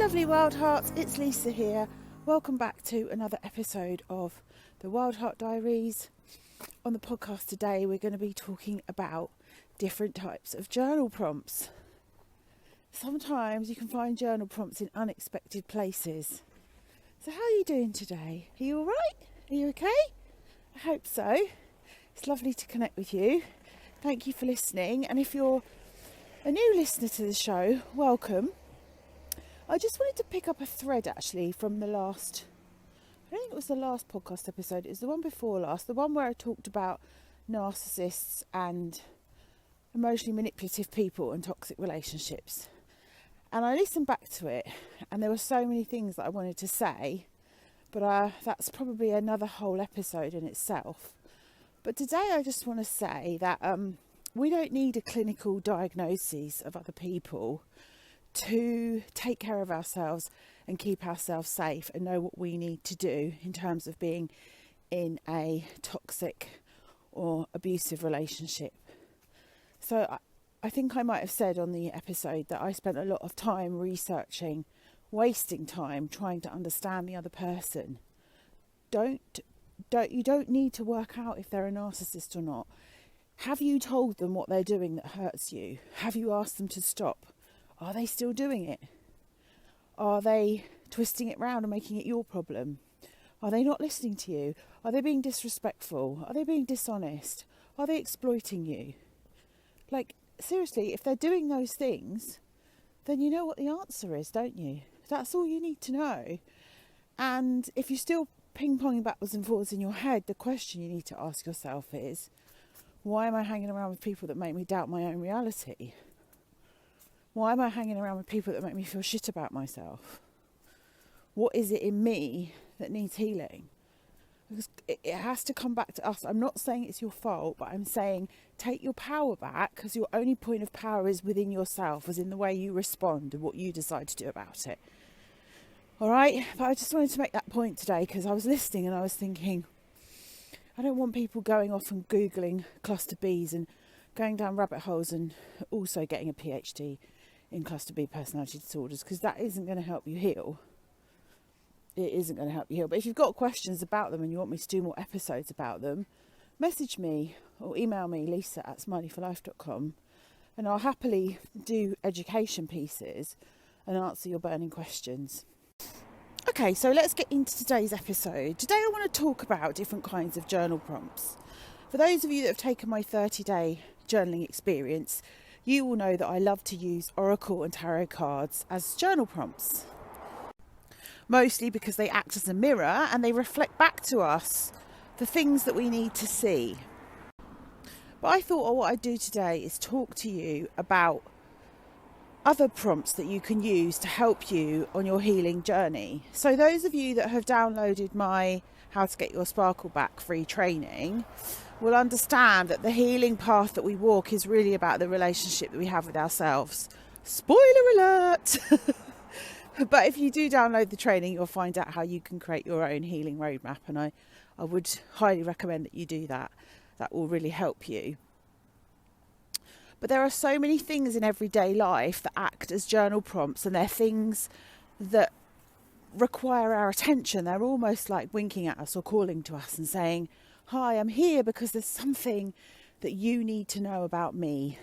lovely Wild Hearts, it's Lisa here. Welcome back to another episode of the Wildheart Diaries. On the podcast today we're going to be talking about different types of journal prompts. Sometimes you can find journal prompts in unexpected places. So how are you doing today? Are you alright? Are you okay? I hope so. It's lovely to connect with you. Thank you for listening, and if you're a new listener to the show, welcome. I just wanted to pick up a thread actually from I think it was the last podcast episode. It was the one before last, the one where I talked about narcissists and emotionally manipulative people and toxic relationships. And I listened back to it, and there were so many things that I wanted to say, but that's probably another whole episode in itself. But today I just want to say that we don't need a clinical diagnosis of other people to take care of ourselves and keep ourselves safe and know what we need to do in terms of being in a toxic or abusive relationship. So I think I might have said on the episode that I spent a lot of time researching, wasting time trying to understand the other person. You don't need to work out if they're a narcissist or not. Have you told them what they're doing that hurts you? Have you asked them to stop? Are they still doing it? Are they twisting it round and making it your problem? Are they not listening to you? Are they being disrespectful? Are they being dishonest? Are they exploiting you? Like, seriously, if they're doing those things, then you know what the answer is, don't you? That's all you need to know. And if you're still ping-ponging backwards and forwards in your head, the question you need to ask yourself is, why am I hanging around with people that make me doubt my own reality? Why am I hanging around with people that make me feel shit about myself? What is it in me that needs healing? Because it has to come back to us. I'm not saying it's your fault, but I'm saying take your power back, because your only point of power is within yourself, as in the way you respond and what you decide to do about it. All right? But I just wanted to make that point today, because I was listening and I was thinking, I don't want people going off and Googling cluster Bs and going down rabbit holes and also getting a PhD in cluster B personality disorders, because that isn't going to help you heal. It isn't going to help you heal. But if you've got questions about them and you want me to do more episodes about them, message me or email me, lisa@smileyforlife.com, and I'll happily do education pieces and answer your burning questions. Okay, so let's get into today's episode. Today I want to talk about different kinds of journal prompts. For those of you that have taken my 30-day journaling experience, you will know that I love to use oracle and tarot cards as journal prompts. Mostly because they act as a mirror and they reflect back to us the things that we need to see. But I thought what I'd do today is talk to you about other prompts that you can use to help you on your healing journey. So those of you that have downloaded my How to Get Your Sparkle Back free training will understand that the healing path that we walk is really about the relationship that we have with ourselves. Spoiler alert! But if you do download the training, you'll find out how you can create your own healing roadmap, and I would highly recommend that you do that. That will really help you. But there are so many things in everyday life that act as journal prompts, and they're things that require our attention. They're almost like winking at us or calling to us and saying, hi, I'm here because there's something that you need to know about me.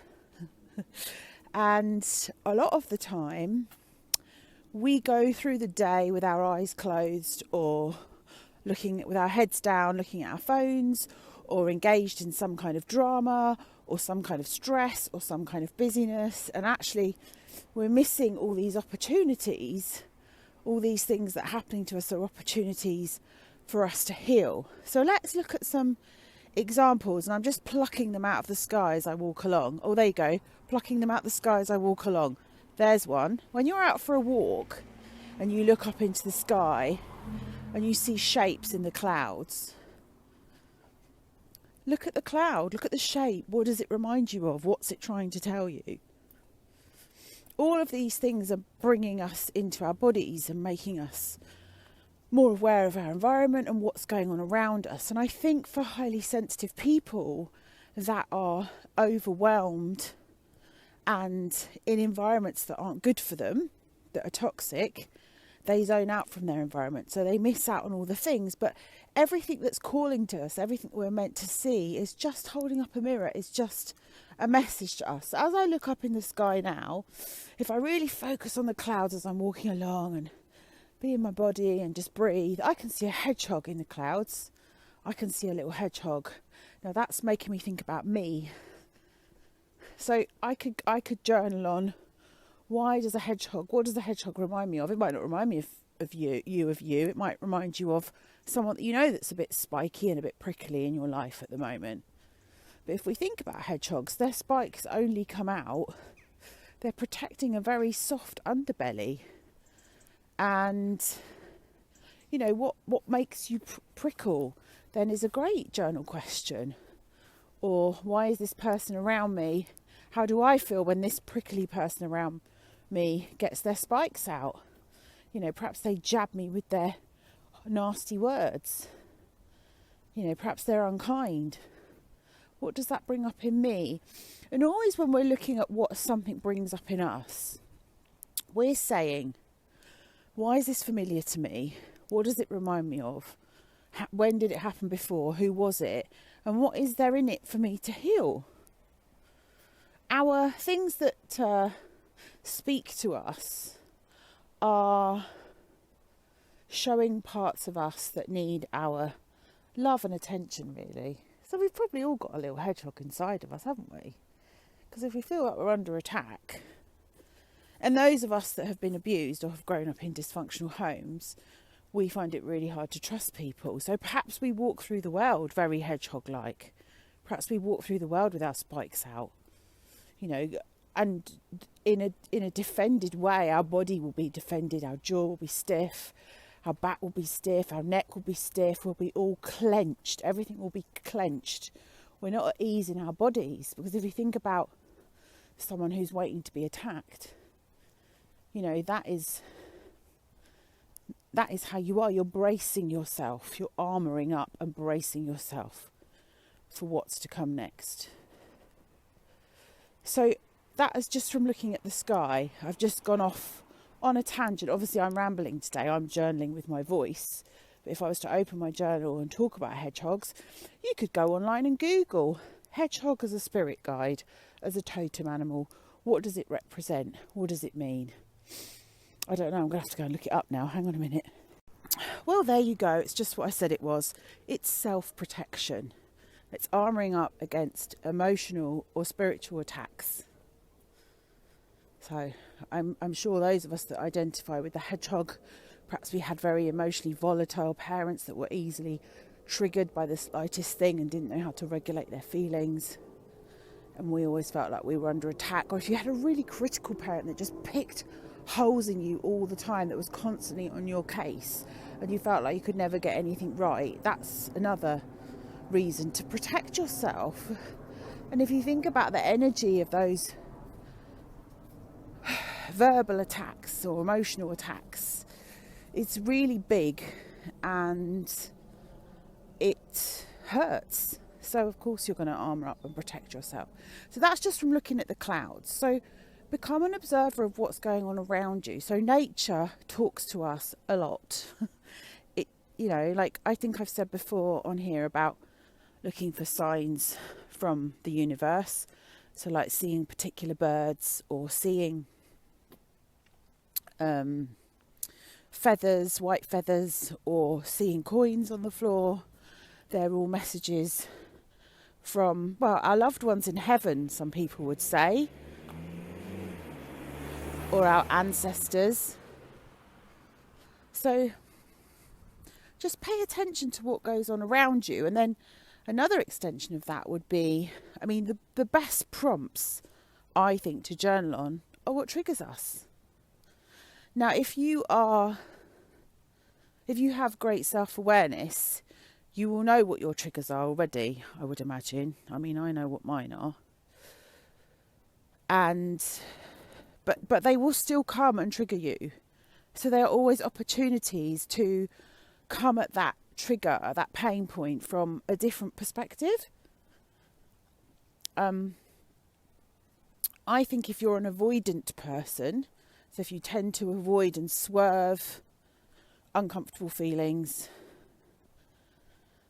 And a lot of the time, we go through the day with our eyes closed, or with our heads down, looking at our phones, or engaged in some kind of drama, or some kind of stress, or some kind of busyness. And actually, we're missing all these opportunities. All these things that are happening to us are opportunities for us to heal. So let's look at some examples, and I'm just plucking them out of the sky as I walk along. Oh, there you go. Plucking them out of the sky as I walk along. There's one. When you're out for a walk and you look up into the sky and you see shapes in the clouds, look at the cloud, look at the shape. What does it remind you of? What's it trying to tell you? All of these things are bringing us into our bodies and making us more aware of our environment and what's going on around us. And I think for highly sensitive people that are overwhelmed and in environments that aren't good for them, that are toxic, they zone out from their environment. So they miss out on all the things. But everything that's calling to us, everything we're meant to see, is just holding up a mirror. It's just a message to us. So as I look up in the sky now, if I really focus on the clouds as I'm walking along and be in my body and just breathe, I can see a hedgehog in the clouds. I can see a little hedgehog. Now that's making me think about me. So I could journal on, what does a hedgehog remind me of? It might not remind me of you. It might remind you of someone that you know that's a bit spiky and a bit prickly in your life at the moment. But if we think about hedgehogs, their spikes only come out, they're protecting a very soft underbelly. And, you know, what makes you prickle then is a great journal question. Or why is this person around me? How do I feel when this prickly person around me gets their spikes out? You know, perhaps they jab me with their nasty words. You know, perhaps they're unkind. What does that bring up in me? And always when we're looking at what something brings up in us, we're saying, why is this familiar to me? What does it remind me of? When did it happen before? Who was it? And what is there in it for me to heal? Our things that speak to us are showing parts of us that need our love and attention, really. So we've probably all got a little hedgehog inside of us, haven't we? Because if we feel like we're under attack, and those of us that have been abused or have grown up in dysfunctional homes, we find it really hard to trust people. So perhaps we walk through the world very hedgehog-like. Perhaps we walk through the world with our spikes out, you know, and in a defended way. Our body will be defended, our jaw will be stiff, our back will be stiff, our neck will be stiff, we'll be all clenched, everything will be clenched. We're not at ease in our bodies, because if you think about someone who's waiting to be attacked, you know, that is how you are. You're bracing yourself, you're armouring up and bracing yourself for what's to come next. So that is just from looking at the sky. I've just gone off on a tangent. Obviously I'm rambling today, I'm journaling with my voice. But if I was to open my journal and talk about hedgehogs, you could go online and Google hedgehog as a spirit guide, as a totem animal. What does it represent? What does it mean? I don't know, I'm going to have to go and look it up now. Hang on a minute. Well, there you go. It's just what I said it was. It's self-protection. It's armouring up against emotional or spiritual attacks. So I'm sure those of us that identify with the hedgehog, perhaps we had very emotionally volatile parents that were easily triggered by the slightest thing and didn't know how to regulate their feelings. And we always felt like we were under attack. Or if you had a really critical parent that just picked holes in you all the time, that was constantly on your case, and you felt like you could never get anything right, that's another reason to protect yourself. And if you think about the energy of those verbal attacks or emotional attacks, it's really big and it hurts. So of course you're going to armour up and protect yourself. So that's just from looking at the clouds. So become an observer of what's going on around you. So nature talks to us a lot. It, you know, like I think I've said before on here about looking for signs from the universe. So like seeing particular birds or seeing feathers, white feathers, or seeing coins on the floor. They're all messages from, well, our loved ones in heaven, some people would say, or our ancestors. So just pay attention to what goes on around you. And then another extension of that would be, I mean, the best prompts, I think, to journal on are what triggers us. Now, if you have great self-awareness, you will know what your triggers are already, I would imagine. I mean, I know what mine are. But they will still come and trigger you. So there are always opportunities to come at that trigger, at that pain point from a different perspective. I think if you're an avoidant person, So if you tend to avoid and swerve uncomfortable feelings,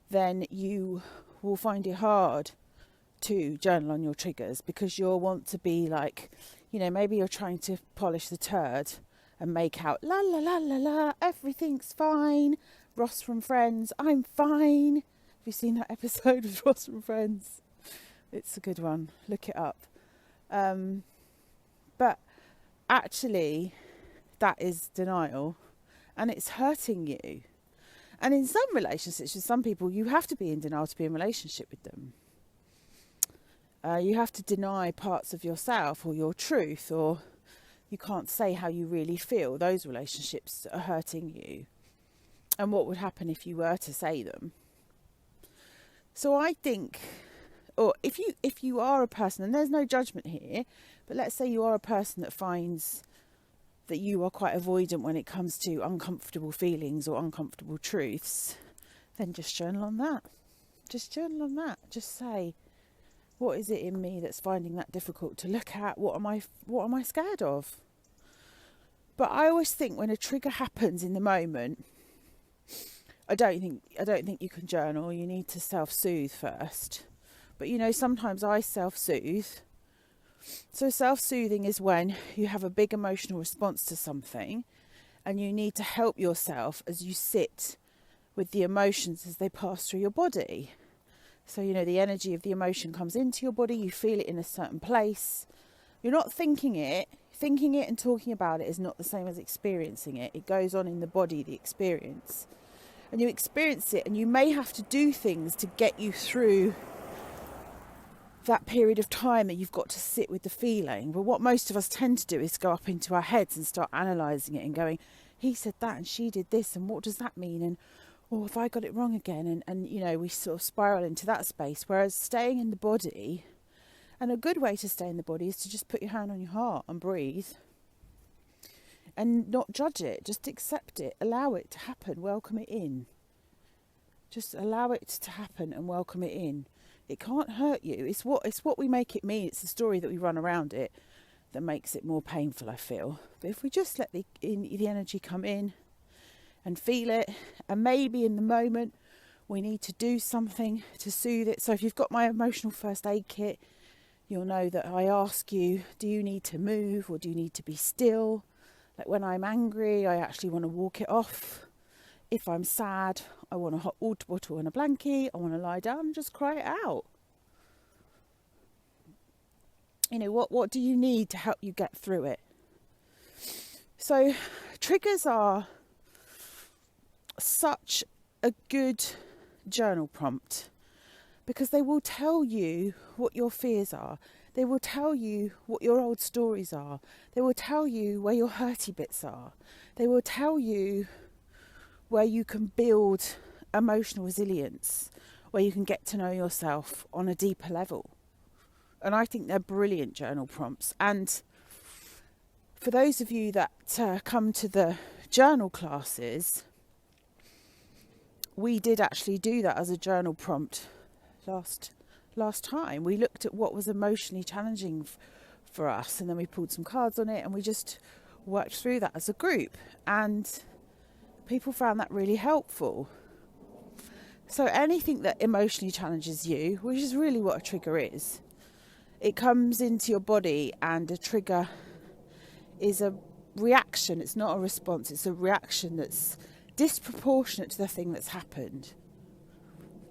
then you will find it hard to journal on your triggers, because you'll want to be like, maybe you're trying to polish the turd and make out la la la la la, everything's fine, Ross from Friends, I'm fine. Have you seen that episode with Ross from Friends? It's a good one, look it up. But actually that is denial, and it's hurting you. And in some relationships with some people, you have to be in denial to be in relationship with them. You have to deny parts of yourself or your truth, or you can't say how you really feel. Those relationships are hurting you. And what would happen if you were to say them? So I think, or if you are a person, and there's no judgment here, but let's say you are a person that finds that you are quite avoidant when it comes to uncomfortable feelings or uncomfortable truths, then just journal on that. Just journal on that. Just say, what is it in me that's finding that difficult to look at? What am I scared of? But I always think when a trigger happens in the moment, I don't think you can journal. You need to self-soothe first. But sometimes I self-soothe. So self-soothing is when you have a big emotional response to something, and you need to help yourself as you sit with the emotions as they pass through your body. So, the energy of the emotion comes into your body, you feel it in a certain place. You're not thinking it. Thinking it and talking about it is not the same as experiencing it. It goes on in the body, the experience. And you experience it, and you may have to do things to get you through that period of time that you've got to sit with the feeling. But what most of us tend to do is go up into our heads and start analysing it and going, he said that and she did this, and what does that mean? And have I got it wrong again? And we sort of spiral into that space. Whereas staying in the body, and a good way to stay in the body is to just put your hand on your heart and breathe. And not judge it, just accept it, allow it to happen, welcome it in. Just allow it to happen and welcome it in. It can't hurt you. It's what we make it mean. It's the story that we run around it that makes it more painful, I feel. But if we just let the energy come in and feel it, and maybe in the moment we need to do something to soothe it. So if you've got my emotional first aid kit, you'll know that I ask you, do you need to move or do you need to be still? Like when I'm angry, I actually want to walk it off. If I'm sad, I want a hot water bottle and a blankie. I want to lie down and just cry it out. What do you need to help you get through it? So triggers are such a good journal prompt, because they will tell you what your fears are. They will tell you what your old stories are. They will tell you where your hurty bits are. They will tell you where you can build emotional resilience, where you can get to know yourself on a deeper level. And I think they're brilliant journal prompts. And for those of you that come to the journal classes, we did actually do that as a journal prompt last time. We looked at what was emotionally challenging for us, and then we pulled some cards on it, and we just worked through that as a group, and people found that really helpful. So anything that emotionally challenges you, which is really what a trigger is, it comes into your body, and a trigger is a reaction. It's not a response. It's a reaction that's disproportionate to the thing that's happened.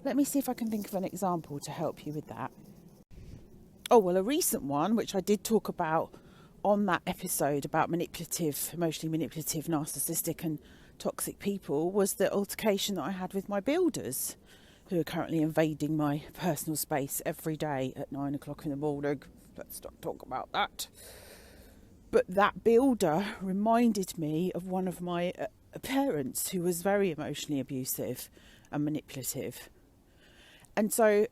Let me see if I can think of an example to help you with that. Oh, well, a recent one, which I did talk about on that episode about emotionally manipulative, narcissistic and toxic people, was the altercation that I had with my builders, who are currently invading my personal space every day at 9 o'clock in the morning. Let's not talk about that. But that builder reminded me of one of my parents who was very emotionally abusive and manipulative. And so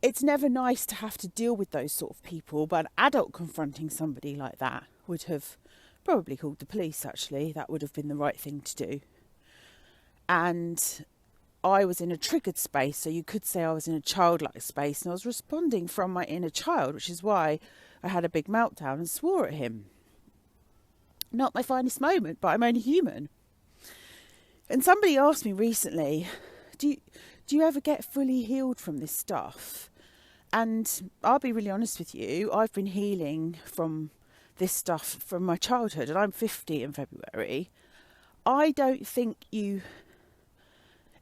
it's never nice to have to deal with those sort of people, but an adult confronting somebody like that would have probably called the police, actually. That would have been the right thing to do. And I was in a triggered space, so you could say I was in a childlike space, and I was responding from my inner child, which is why I had a big meltdown and swore at him. not my finest moment, but I'm only human. And somebody asked me recently, do you ever get fully healed from this stuff? And I'll be really honest with you, I've been healing from this stuff from my childhood, and I'm 50 in February. I don't think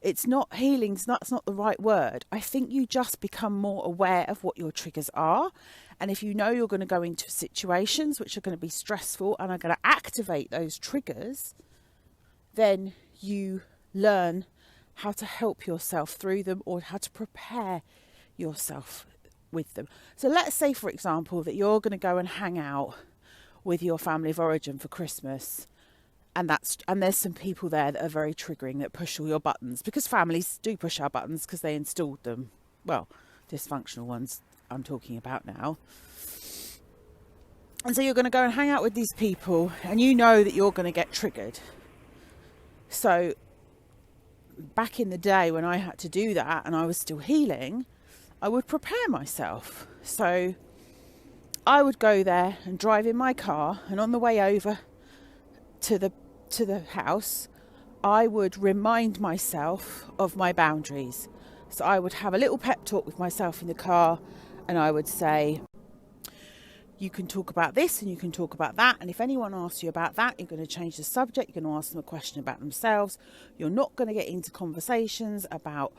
it's not healing, that's not the right word. I think you just become more aware of what your triggers are. And if you know you're going to go into situations which are going to be stressful and are going to activate those triggers, then you learn how to help yourself through them, or how to prepare yourself with them. So let's say, for example, that you're going to go and hang out with your family of origin for Christmas, and there's some people there that are very triggering, that push all your buttons, because families do push our buttons because they installed them. Well, dysfunctional ones I'm talking about now. And so you're going to go and hang out with these people, and you know that you're going to get triggered. So back in the day when I had to do that and I was still healing, I would prepare myself. So I would go there and drive in my car, and on the way over to the house, I would remind myself of my boundaries. So I would have a little pep talk with myself in the car, and I would say, you can talk about this and you can talk about that, and if anyone asks you about that, you're going to change the subject, you're going to ask them a question about themselves. You're not going to get into conversations about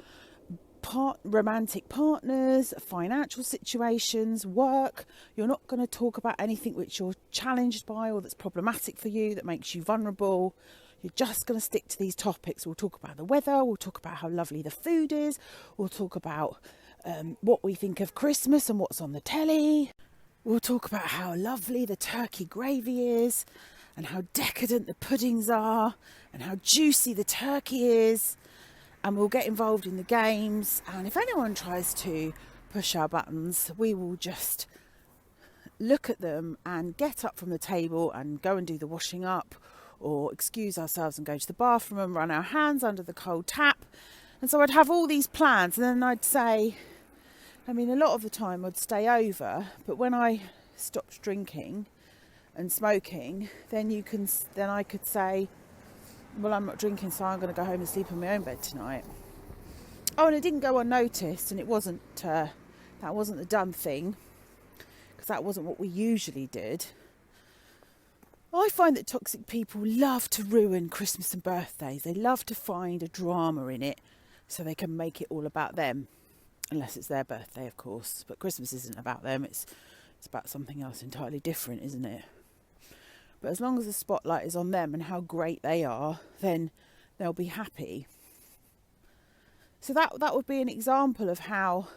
romantic partners, financial situations, work. You're not going to talk about anything which you're challenged by or that's problematic for you, that makes you vulnerable. You're just going to stick to these topics. We'll talk about the weather, we'll talk about how lovely the food is, we'll talk about what we think of Christmas and what's on the telly. We'll talk about how lovely the turkey gravy is, and how decadent the puddings are, and how juicy the turkey is. And we'll get involved in the games. And if anyone tries to push our buttons, we will just look at them and get up from the table and go and do the washing up, or excuse ourselves and go to the bathroom and run our hands under the cold tap. And so I'd have all these plans, and then I'd say, a lot of the time I'd stay over, but when I stopped drinking and smoking, then I could say, well, I'm not drinking, so I'm going to go home and sleep in my own bed tonight. Oh, and it didn't go unnoticed, and that wasn't the done thing, because that wasn't what we usually did. I find that toxic people love to ruin Christmas and birthdays. They love to find a drama in it so they can make it all about them. Unless it's their birthday, of course. But Christmas isn't about them. It's about something else entirely different, isn't it? But as long as the spotlight is on them and how great they are, then they'll be happy. So that would be an example of how,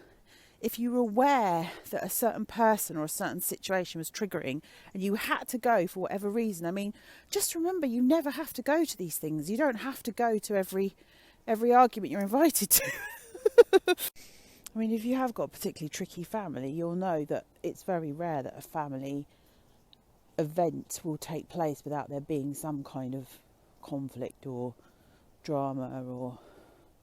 if you were aware that a certain person or a certain situation was triggering and you had to go for whatever reason, just remember, you never have to go to these things. You don't have to go to every argument you're invited to. If you have got a particularly tricky family, you'll know that it's very rare that a family event will take place without there being some kind of conflict or drama, or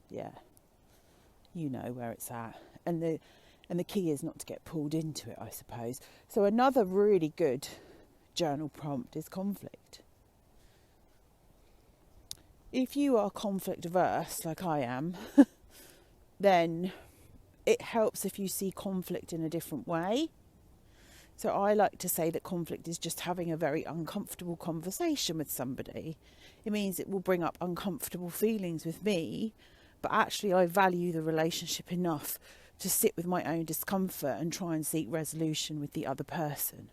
you know where it's at. And the key is not to get pulled into it, I suppose. So another really good journal prompt is conflict. If you are conflict averse, like I am, then it helps if you see conflict in a different way. So I like to say that conflict is just having a very uncomfortable conversation with somebody. It means it will bring up uncomfortable feelings with me, but actually I value the relationship enough to sit with my own discomfort and try and seek resolution with the other person.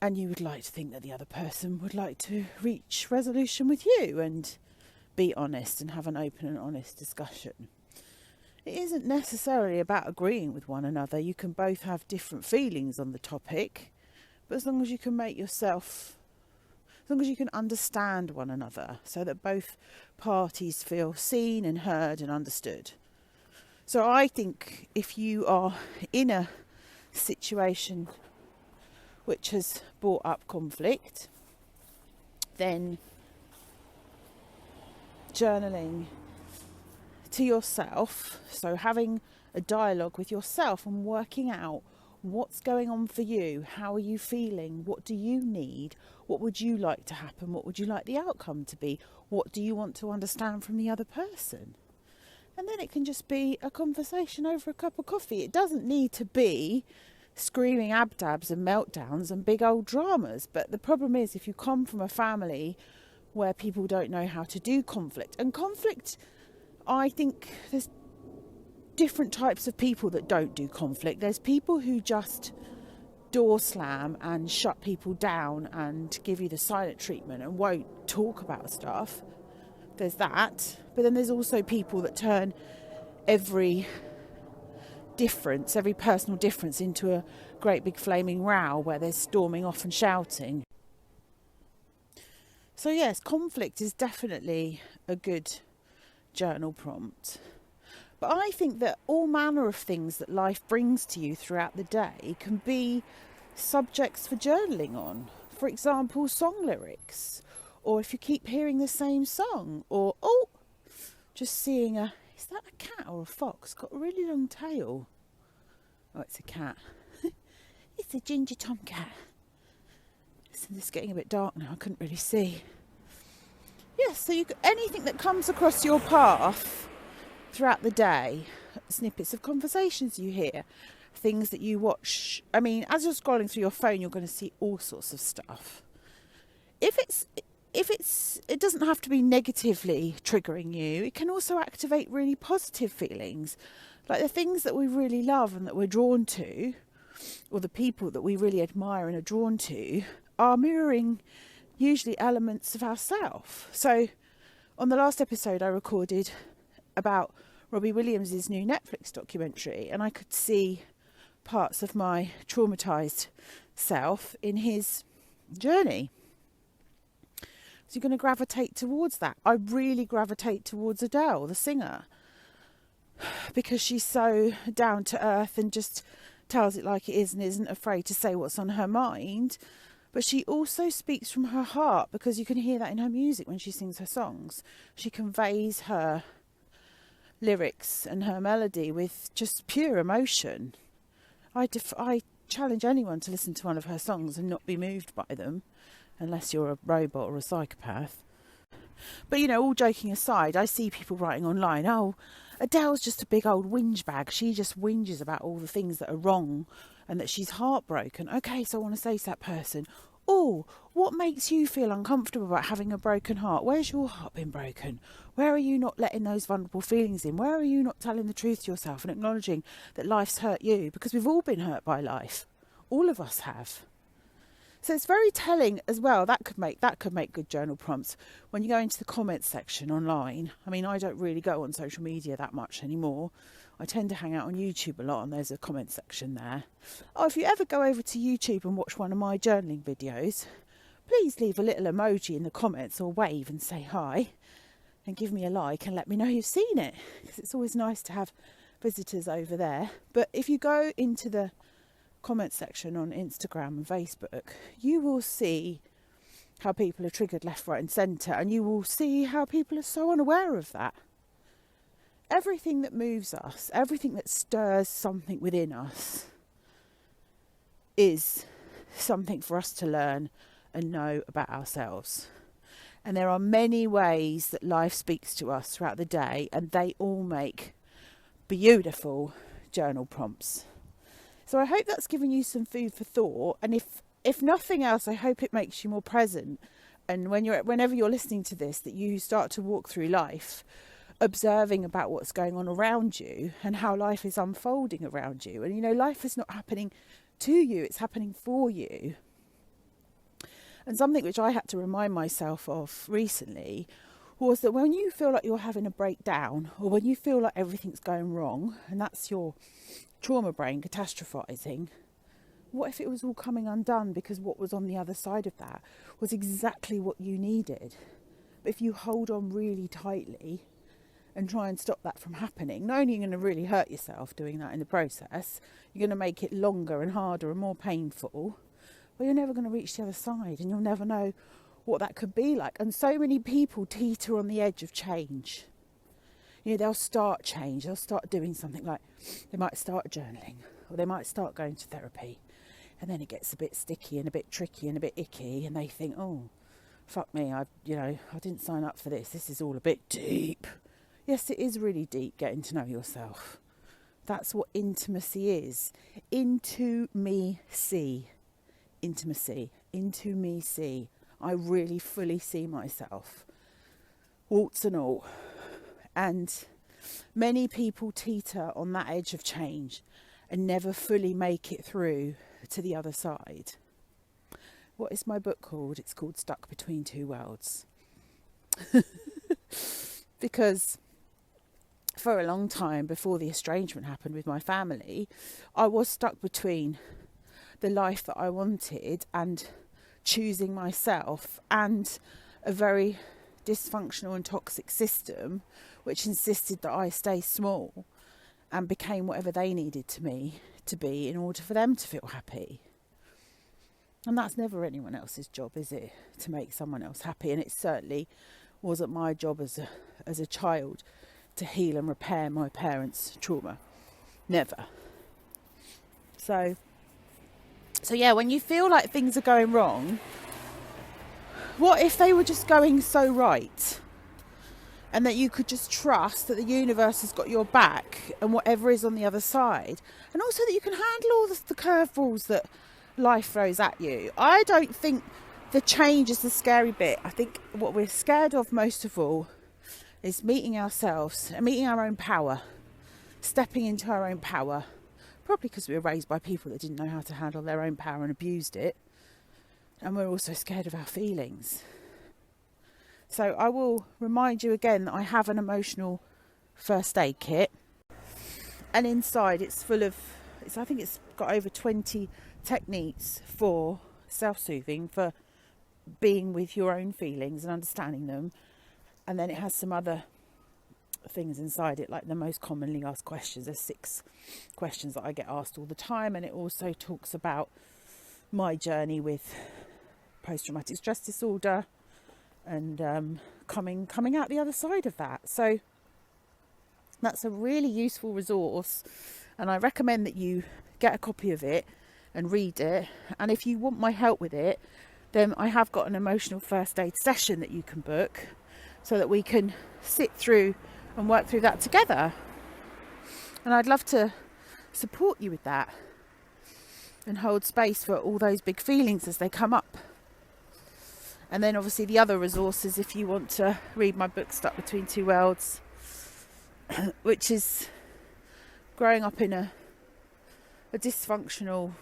And you would like to think that the other person would like to reach resolution with you and be honest and have an open and honest discussion. It isn't necessarily about agreeing with one another. You can both have different feelings on the topic, but as long as you can understand one another so that both parties feel seen and heard and understood. So I think if you are in a situation which has brought up conflict, then journaling to yourself, so having a dialogue with yourself and working out What's going on for you? How are you feeling? What do you need? What would you like to happen? What would you like the outcome to be? What do you want to understand from the other person? And then it can just be a conversation over a cup of coffee. It doesn't need to be screaming abdabs and meltdowns and big old dramas. But the problem is, if you come from a family where people don't know how to do conflict, and conflict, I think there's different types of people that don't do conflict. There's people who just door slam and shut people down and give you the silent treatment and won't talk about stuff. There's that. But then there's also people that turn every personal difference into a great big flaming row where they're storming off and shouting. So yes, conflict is definitely a good journal prompt. But I think that all manner of things that life brings to you throughout the day can be subjects for journaling on. For example, song lyrics, or if you keep hearing the same song, or just seeing is that a cat or a fox? Got a really long tail. Oh, it's a cat. It's a ginger tomcat. So it's getting a bit dark now. I couldn't really see. Yes, so anything that comes across your path throughout the day, snippets of conversations you hear, things that you watch. I mean, as you're scrolling through your phone, you're going to see all sorts of stuff. It doesn't have to be negatively triggering you. It can also activate really positive feelings, like the things that we really love and that we're drawn to, or the people that we really admire and are drawn to, are mirroring usually elements of ourselves. So on the last episode I recorded about Robbie Williams' new Netflix documentary, and I could see parts of my traumatised self in his journey. So you're going to gravitate towards that. I really gravitate towards Adele, the singer, because she's so down to earth and just tells it like it is and isn't afraid to say what's on her mind. But she also speaks from her heart, because you can hear that in her music when she sings her songs. She conveys her lyrics and her melody with just pure emotion. I challenge anyone to listen to one of her songs and not be moved by them, unless you're a robot or a psychopath. But, you know, all joking aside, I see people writing online, oh, Adele's just a big old whinge bag. She just whinges about all the things that are wrong and that she's heartbroken. Okay, so I want to say to that person, oh, what makes you feel uncomfortable about having a broken heart? Where's your heart been broken? Where are you not letting those vulnerable feelings in? Where are you not telling the truth to yourself and acknowledging that life's hurt you? Because we've all been hurt by life. All of us have. So it's very telling as well. That could make good journal prompts when you go into the comments section online. I mean, I don't really go on social media that much anymore. I tend to hang out on YouTube a lot, and there's a comment section there. Oh, if you ever go over to YouTube and watch one of my journaling videos, please leave a little emoji in the comments or wave and say hi and give me a like and let me know you've seen it, because it's always nice to have visitors over there. But if you go into the comment section on Instagram and Facebook, you will see how people are triggered left, right and centre, and you will see how people are so unaware of that. Everything that moves us, everything that stirs something within us, is something for us to learn and know about ourselves. And there are many ways that life speaks to us throughout the day, and they all make beautiful journal prompts. So I hope that's given you some food for thought, and if nothing else, I hope it makes you more present. And whenever you're listening to this, that you start to walk through life observing about what's going on around you and how life is unfolding around you. And, you know, life is not happening to you, it's happening for you. And something which I had to remind myself of recently was that when you feel like you're having a breakdown, or when you feel like everything's going wrong, and that's your trauma brain catastrophizing, what if it was all coming undone because what was on the other side of that was exactly what you needed? But if you hold on really tightly and try and stop that from happening, not only are you going to really hurt yourself doing that in the process, you're going to make it longer and harder and more painful, but you're never going to reach the other side, and you'll never know what that could be like. And so many people teeter on the edge of change. You know, they'll start change, they'll start doing something, like they might start journaling, or or they might start going to therapy, and then it gets a bit sticky and a bit tricky and a bit icky, and they think, oh, fuck me, I didn't sign up for this. This is all a bit deep. Yes, it is really deep, getting to know yourself. That's what intimacy is. Into me see. Intimacy. Into me see. I really fully see myself. Warts and all. And many people teeter on that edge of change and never fully make it through to the other side. What is my book called? It's called Stuck Between Two Worlds. Because for a long time before the estrangement happened with my family, I was stuck between the life that I wanted and choosing myself, and a very dysfunctional and toxic system which insisted that I stay small and became whatever they needed me to be in order for them to feel happy. And that's never anyone else's job, is it? To make someone else happy. And it certainly wasn't my job as a child to heal and repair my parents' trauma. Never. So yeah, when you feel like things are going wrong, what if they were just going so right? And that you could just trust that the universe has got your back and whatever is on the other side. And also that you can handle all the curveballs that life throws at you. I don't think the change is the scary bit. I think what we're scared of most of all is meeting ourselves and meeting our own power, stepping into our own power. Probably because we were raised by people that didn't know how to handle their own power and abused it. And we're also scared of our feelings. So I will remind you again that I have an emotional first aid kit. And inside it's full of, I think it's got over 20 techniques for self-soothing, for being with your own feelings and understanding them. And then it has some other things inside it, like the most commonly asked questions. There's 6 questions that I get asked all the time, and it also talks about my journey with post-traumatic stress disorder and coming out the other side of that. So that's a really useful resource, and I recommend that you get a copy of it and read it. And if you want my help with it, then I have got an emotional first aid session that you can book, so that we can sit through and work through that together. And I'd love to support you with that and hold space for all those big feelings as they come up. And then obviously the other resources, if you want to read my book Stuck Between Two Worlds, which is growing up in a dysfunctional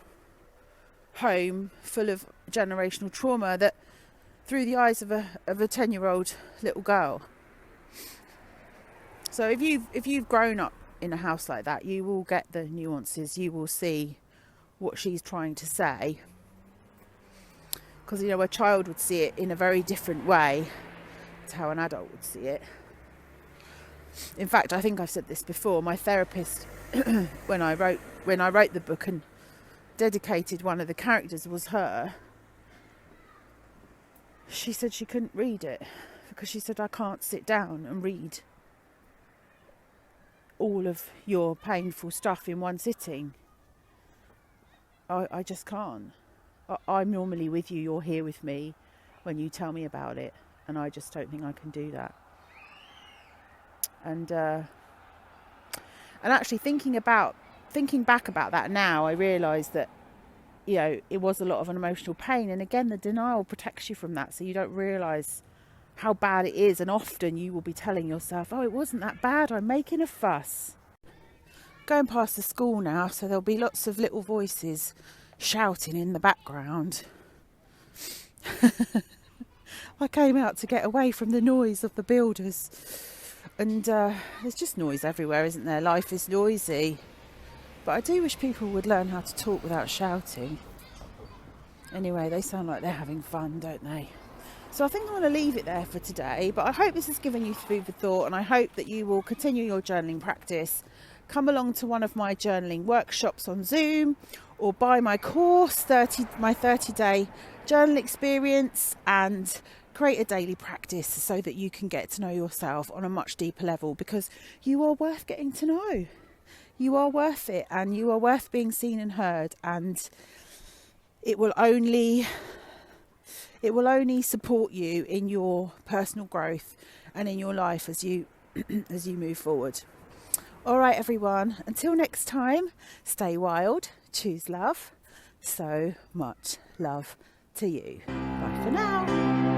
home full of generational trauma, that through the eyes of a 10-year-old little girl. So if you've grown up in a house like that, you will get the nuances. You will see what she's trying to say, because a child would see it in a very different way to how an adult would see it. In fact, I think I've said this before. My therapist, when I wrote the book and dedicated one of the characters was her, she said she couldn't read it because she said, I can't sit down and read all of your painful stuff in one sitting. I just can't. I'm normally with you, you're here with me when you tell me about it, and I just don't think I can do that. And actually thinking back about that now, I realise that it was a lot of an emotional pain, and again the denial protects you from that, so you don't realise how bad it is, and often you will be telling yourself, oh, it wasn't that bad, I'm making a fuss. Going past the school now, so there'll be lots of little voices shouting in the background. I came out to get away from the noise of the builders, and there's just noise everywhere, isn't there? Life is noisy, but I do wish people would learn how to talk without shouting. Anyway, they sound like they're having fun, don't they? So I think I'm going to leave it there for today, but I hope this has given you food for thought, and I hope that you will continue your journaling practice. Come along to one of my journaling workshops on Zoom, or buy my course, my 30-day journal experience, and create a daily practice so that you can get to know yourself on a much deeper level, because you are worth getting to know. you are worth it, and you are worth being seen and heard, and it will only support you in your personal growth and in your life as you as you move forward. All right, everyone, until next time, stay wild, choose love. So much love to you. Bye for now.